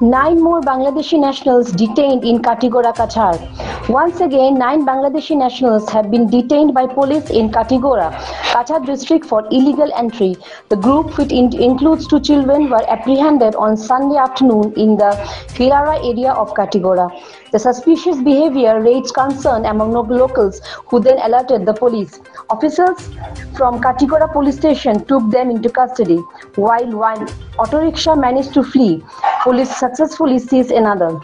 9 more Bangladeshi nationals detained in Katigora, Qatar. Once again, 9 Bangladeshi nationals have been detained by police in Katigora, Qatar district for illegal entry. The group, which includes 2 children, were apprehended on Sunday afternoon in the Filara area of Katigora. The suspicious behavior raised concern among locals, who then alerted the police. Officers from Katigora police station took them into custody, while one auto rickshaw managed to flee. Police successfully seized another.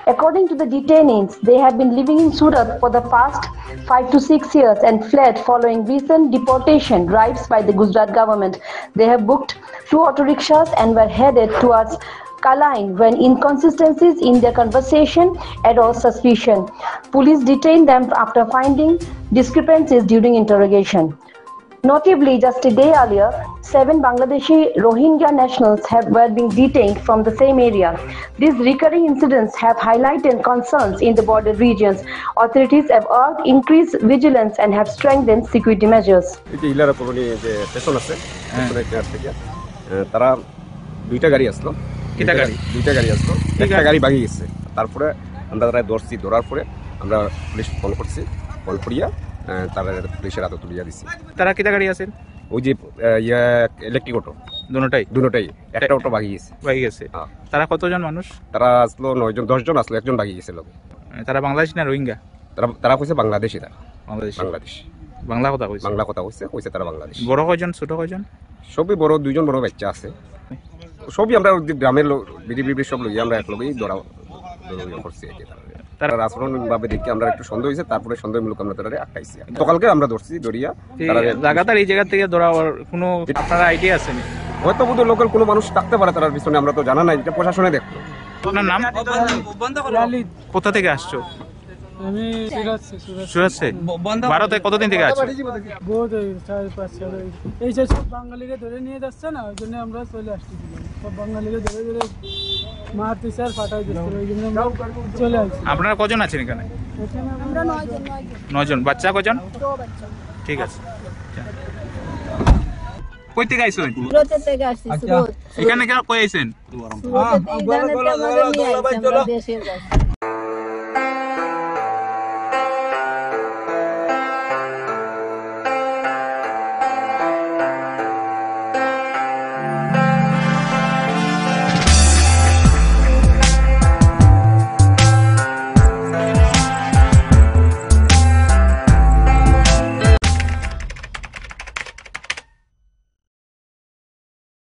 According to the detainees, they have been living in Surat for the past 5 to 6 years and fled following recent deportation drives by the Gujarat government. They have booked 2 auto rickshaws and were headed towards Kalain when inconsistencies in their conversation aroused suspicion. Police detained them after finding discrepancies during interrogation. Notably, just a day earlier, 7 Bangladeshi Rohingya nationals were being detained from the same area. These recurring incidents have highlighted concerns in the border regions. Authorities have urged increased vigilance and have strengthened security measures. দুইটা গাড়ি আসলো, একটা গাড়ি ভাঙি গেছে। তারপরে আমরা তারা ধরার পরে আমরা পুলিশ ফোন করছি, ফোন করিয়া তারা পুলিশের হাতে তুলিয়া দিছি। তারা কিটা গাড়ি আছেন? ওই যে ইলেকট্রিক অটো, দুটোটাই একটা অটো ভাঙি গেছে। তারা কতজন মানুষ? তারা আসলো 9 জন, 10 জন আসলো, একজন ভাঙি গেছে লোক। তারা বাংলাদেশি না রোহিঙ্গা? তারা কইছে বাংলাদেশি। বাংলাদেশ বাংলা কথা কইছে তারা বাংলাদেশ। বড় কয়জন, ছোট কয়জন? সবই বড়, 2 জন বড় বাচ্চা আছে। সবই আমরা গ্রামের লোক, বিডি সব লোক আমরা একলগেই ধরা করছি। তারা আচরণ ভাবে দেখে আমরা একটু সন্দেহ হয়েছে, তারপরে সন্দেহমূলক আমরা তারা আটকাইছি। গতকালকে আমরা ধরিয়া লাগাতার এই জায়গা থেকে ধরার কোনো আপনার আইডিয়া আছে? হয়তো বোধ লোকাল কোনো মানুষ থাকতে পারে তার পিছনে, আমরা তো জানা নাই, এটা প্রশাসনে দেখতো। আপনার নাম? কোথা থেকে আসছো? আমি সুরাত থেকে। ভারতে কতদিন থেকে আছো? বহুত 4-5 সাল। এই সব বাঙালিকে ধরে নিয়ে যাচ্ছে না, ওই জন্য আমরা চলে আসতেছিলাম। সব বাঙালিকে ধরে মারতেছে আর ফাটাই দিচ্ছে, ওই জন্য আমরা চলে আসছি। আপনারা কজন আছেন এখানে? আমরা 9 জন। বাচ্চা কজন? 2 বাচ্চা। ঠিক আছে। কই থেকে আইছেন? সুরত থেকে আসছি। সুরত। এখানে কেন কই আইছেন? সুরত থেকে আমাদের নিয়ে আইছে, আমরা দেশের কাছে।